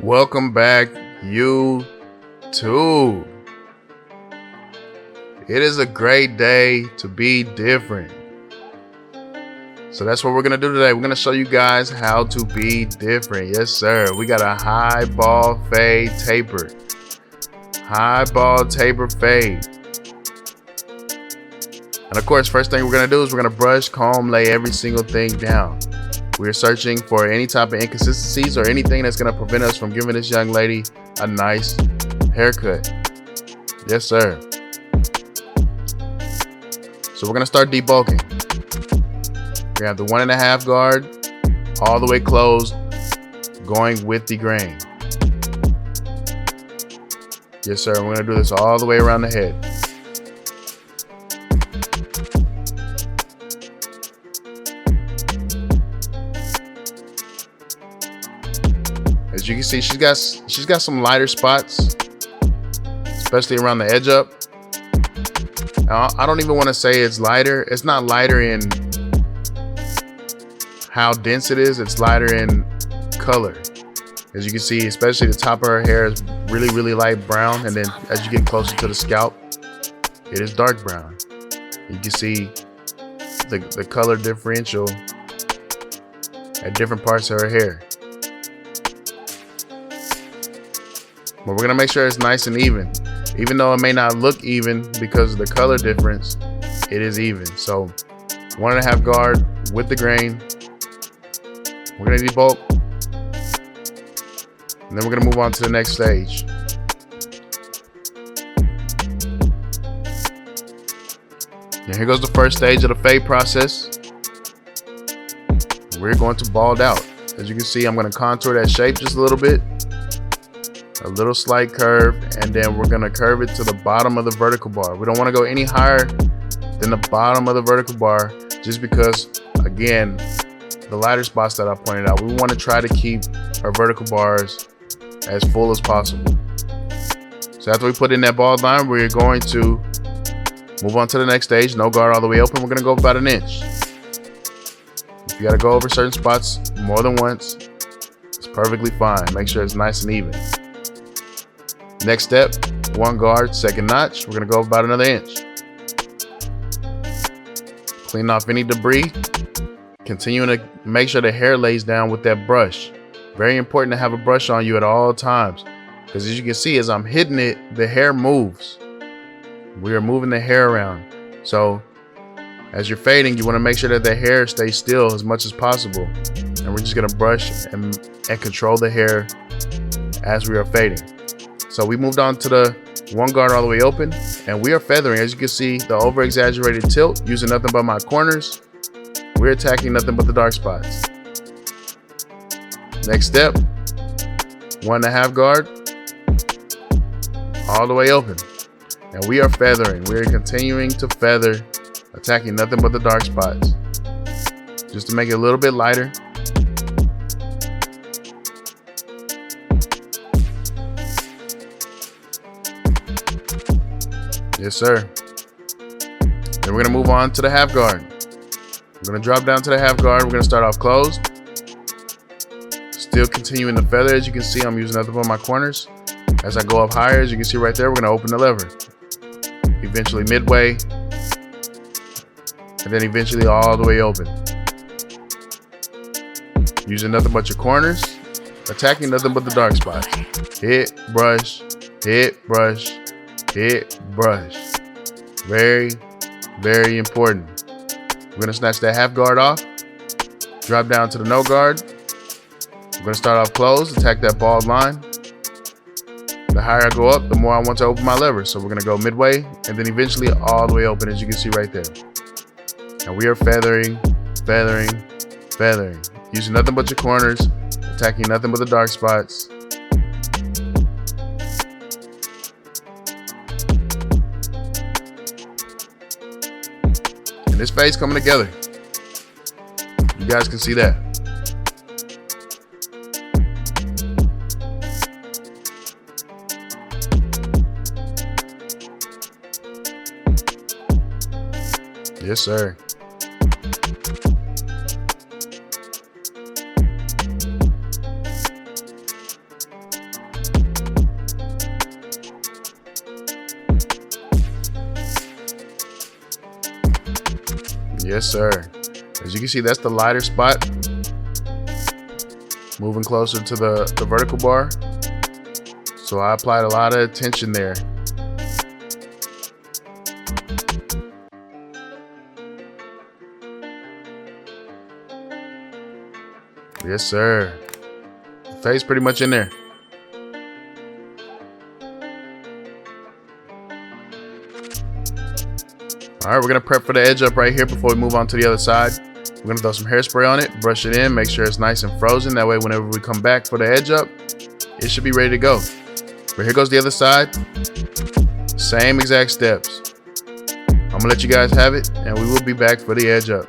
Welcome back, YouTube. It is a great day to be different. So that's what we're going to do today. We're going to show you guys how to be different. Yes, sir. We got a high ball fade taper. High ball taper fade. And of course, first thing we're going to do is we're going to brush, comb, lay every single thing down. We're searching for any type of inconsistencies or anything that's going to prevent us from giving this young lady a nice haircut. Yes, sir. So we're going to start debulking. We have the 1.5 guard all the way closed, going with the grain. Yes, sir. We're going to do this all the way around the head. As you can see, she's got some lighter spots, especially around the edge up. Now, I don't even want to say it's lighter. It's not lighter in how dense it is. It's lighter in color. As you can see, especially the top of her hair is really, really light brown. And then as you get closer to the scalp, it is dark brown. You can see the color differential at different parts of her hair. But we're gonna make sure it's nice and even. Even though it may not look even because of the color difference, it is even. So 1.5 guard with the grain. We're gonna debulk. And then we're gonna move on to the next stage. And here goes the first stage of the fade process. We're going to bald out. As you can see, I'm gonna contour that shape just a little bit. A little slight curve, and then we're gonna curve it to the bottom of the vertical bar. We don't want to go any higher than the bottom of the vertical bar, just because, again, the lighter spots that I pointed out, we want to try to keep our vertical bars as full as possible. So after we put in that bald line, we're going to move on to the next stage. No guard all the way open. We're gonna go about 1 inch. If you gotta go over certain spots more than once, it's perfectly fine. Make sure it's nice and even. Next step, 1 guard, second notch. We're gonna go about another inch. Clean off any debris. Continuing to make sure the hair lays down with that brush. Very important to have a brush on you at all times, because as you can see, as I'm hitting it, the hair moves. We are moving the hair around. So as you're fading, you want to make sure that the hair stays still as much as possible. And we're just gonna brush and control the hair as we are fading. So we moved on to the 1 guard all the way open, and we are feathering. As you can see, the over exaggerated tilt, using nothing but my corners. We're attacking nothing but the dark spots. Next step, 1.5 guard all the way open, and we are feathering. We are continuing to feather, attacking nothing but the dark spots, just to make it a little bit lighter. Yes, sir. Then we're gonna move on to the 1/2 guard. We're gonna drop down to the 1/2 guard. We're gonna start off closed. Still continuing to feather. As you can see, I'm using nothing but my corners. As I go up higher, as you can see right there, we're gonna open the lever. Eventually midway, and then eventually all the way open. Using nothing but your corners, attacking nothing but the dark spots. Hit, brush, hit, brush, hit, brush. Very, very important. We're gonna snatch that 1/2 guard off, drop down to the no guard. We're gonna start off closed, attack that bald line. The higher I go up, the more I want to open my lever. So we're gonna go midway, and then eventually all the way open, as you can see right there. And we are feathering, feathering, feathering. Using nothing but your corners, attacking nothing but the dark spots. And this fade's coming together. You guys can see that. Yes, sir. Yes, sir. As you can see, that's the lighter spot. Moving closer to the vertical bar. So I applied a lot of attention there. Yes, sir. The face pretty much in there. All right, we're gonna prep for the edge up right here before we move on to the other side. We're gonna throw some hairspray on it, brush it in, make sure it's nice and frozen. That way, whenever we come back for the edge up, it should be ready to go. But here goes the other side. Same exact steps. I'm gonna let you guys have it, and we will be back for the edge up.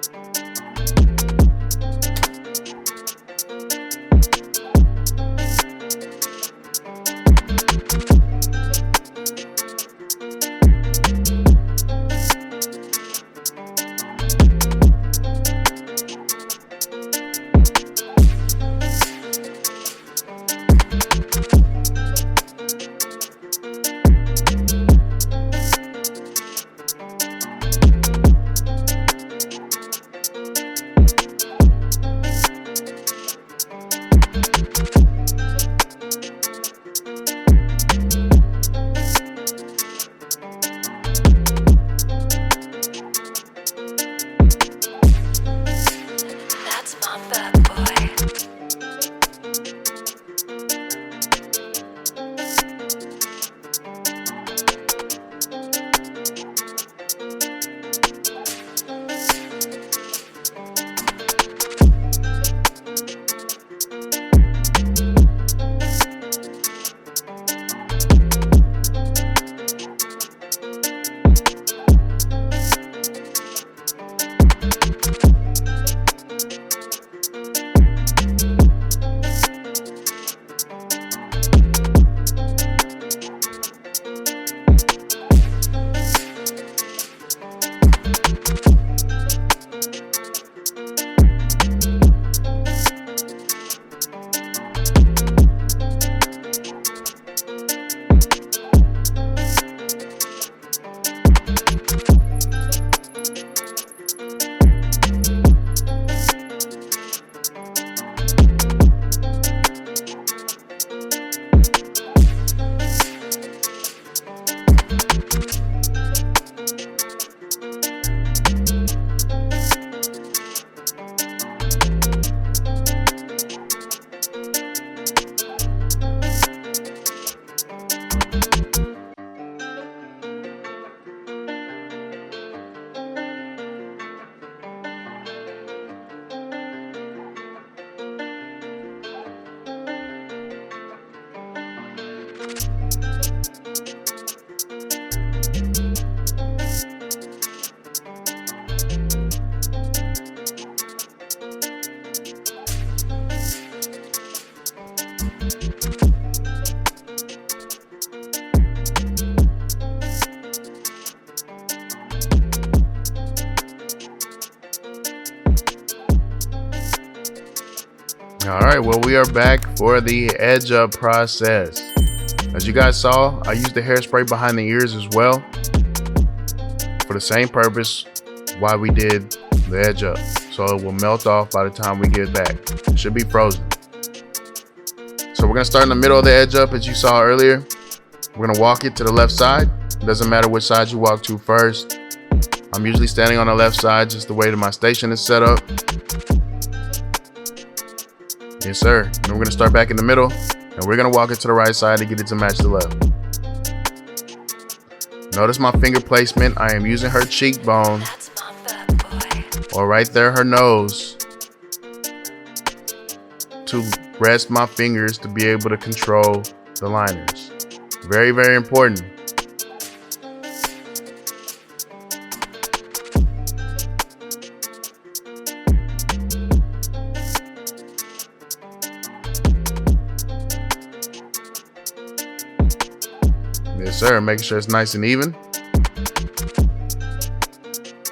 All right, well, we are back for the edge up process. As you guys saw, I used the hairspray behind the ears as well for the same purpose why we did the edge up. So it will melt off by the time we get back. It should be frozen. So we're gonna start in the middle of the edge up as you saw earlier. We're gonna walk it to the left side. It doesn't matter which side you walk to first. I'm usually standing on the left side just the way that my station is set up. Yes, sir. And we're gonna start back in the middle and we're gonna walk it to the right side to get it to match the left. Notice my finger placement. I am using her cheekbone or right there, her nose, to rest my fingers to be able to control the liners. Very, very important. Yes, sir. Making sure it's nice and even.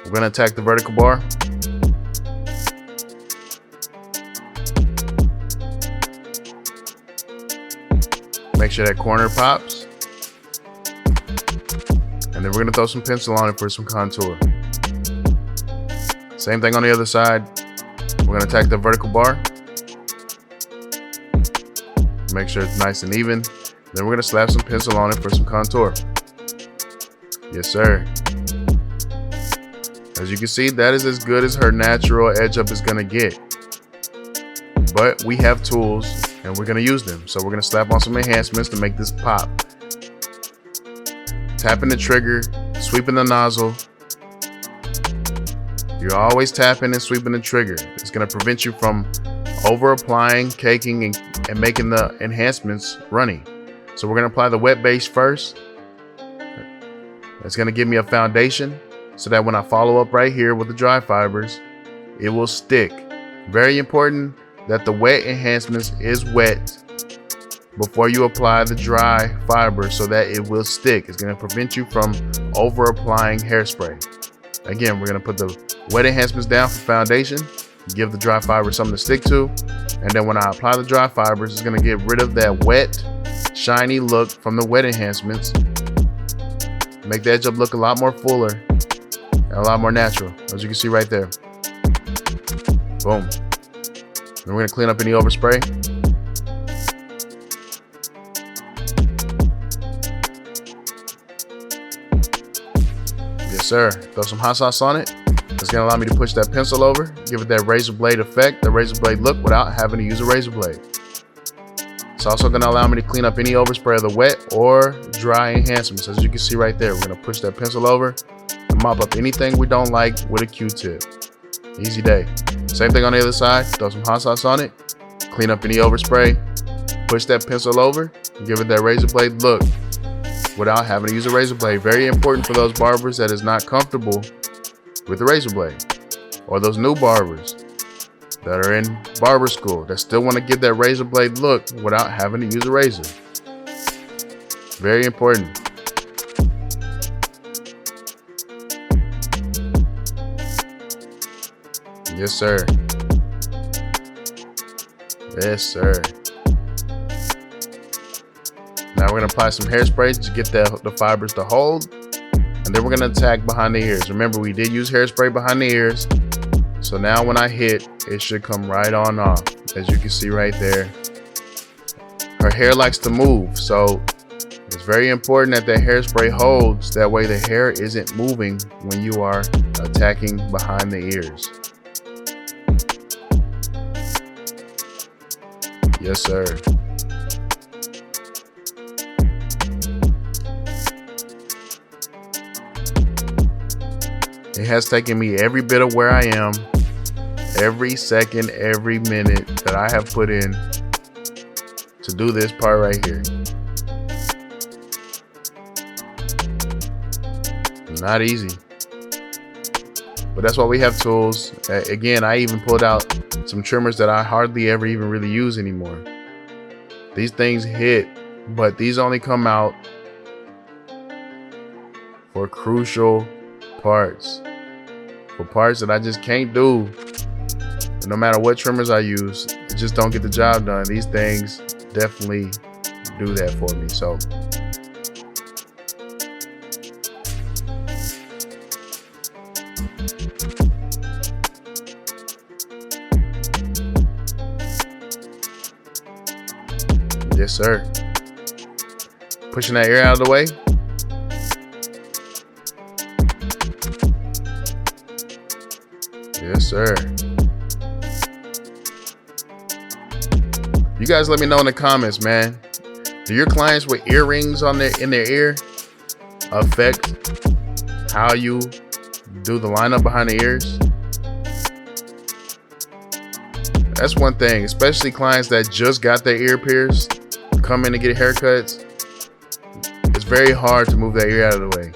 We're going to attack the vertical bar. Make sure that corner pops. And then we're going to throw some pencil on it for some contour. Same thing on the other side. We're gonna attack the vertical bar. Make sure it's nice and even. Then we're gonna slap some pencil on it for some contour. Yes, sir. As you can see, that is as good as her natural edge up is gonna get. But we have tools and we're gonna use them. So we're gonna slap on some enhancements to make this pop. Tapping the trigger, sweeping the nozzle. You're always tapping and sweeping the trigger. It's gonna prevent you from over applying, caking, and making the enhancements runny. So we're gonna apply the wet base first. It's gonna give me a foundation so that when I follow up right here with the dry fibers, it will stick. Very important that the wet enhancements is wet before you apply the dry fiber so that it will stick. It's gonna prevent you from over applying hairspray. Again, we're gonna put the wet enhancements down for foundation, give the dry fiber something to stick to, and then when I apply the dry fibers, it's gonna get rid of that wet, shiny look from the wet enhancements. Make the edge up look a lot more fuller and a lot more natural, as you can see right there. Boom. Then we're gonna clean up any overspray. Yes, sir. Throw some hot sauce on it. It's gonna allow me to push that pencil over, give it that razor blade effect, the razor blade look without having to use a razor blade. It's also gonna allow me to clean up any overspray of the wet or dry enhancements. As you can see right there, we're gonna push that pencil over and mop up anything we don't like with a Q-tip. Easy day. Same thing on the other side, throw some hot sauce on it, clean up any overspray, push that pencil over, and give it that razor blade look without having to use a razor blade. Very important for those barbers that is not comfortable with the razor blade, or those new barbers that are in barber school that still want to get that razor blade look without having to use a razor. Very important. Yes, sir. Yes, sir. Now we're gonna apply some hairspray to get the fibers to hold, and then we're gonna attack behind the ears. Remember, we did use hairspray behind the ears, so now when I hit, it should come right on off. As you can see right there, her hair likes to move, so it's very important that the hairspray holds. That way the hair isn't moving when you are attacking behind the ears. Yes, sir. It has taken me every bit of where I am, every second, every minute that I have put in to do this part right here. Not easy. But that's why we have tools. Again, I even pulled out some trimmers that I hardly ever even really use anymore. These things hit, but these only come out for crucial parts. For parts that I just can't do. And no matter what trimmers I use, it just don't get the job done. These things definitely do that for me. So yes, sir. Pushing that air out of the way. Yes, sir. You guys let me know in the comments, man. Do your clients with earrings in their ear affect how you do the lineup behind the ears? That's one thing, especially clients that just got their ear pierced, come in to get haircuts. It's very hard to move that ear out of the way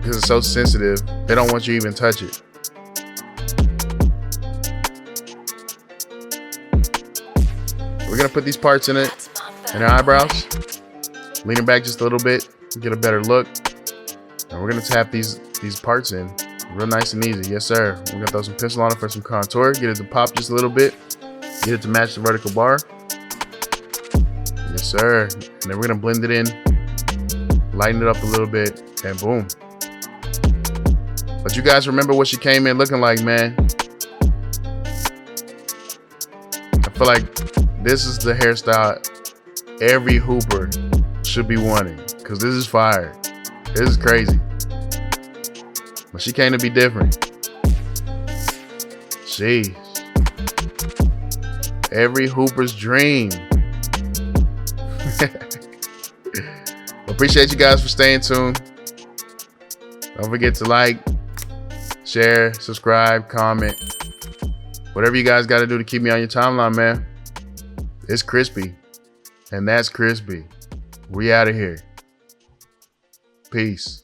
because it's so sensitive. They don't want you to even touch it. We're gonna put these parts in our eyebrows, leaning back just a little bit, get a better look, and we're gonna tap these parts in, real nice and easy. Yes, sir. We're gonna throw some pencil on it for some contour, get it to pop just a little bit, get it to match the vertical bar. Yes, sir. And then we're gonna blend it in, lighten it up a little bit, and boom. But you guys remember what she came in looking like, man. I feel like this is the hairstyle every hooper should be wanting, because this is fire. This is crazy. But she came to be different. Jeez. Every hooper's dream. Appreciate you guys for staying tuned. Don't forget to like, share, subscribe, comment. Whatever you guys got to do to keep me on your timeline, man. It's Kriispy. And that's Kriispy. We out of here. Peace.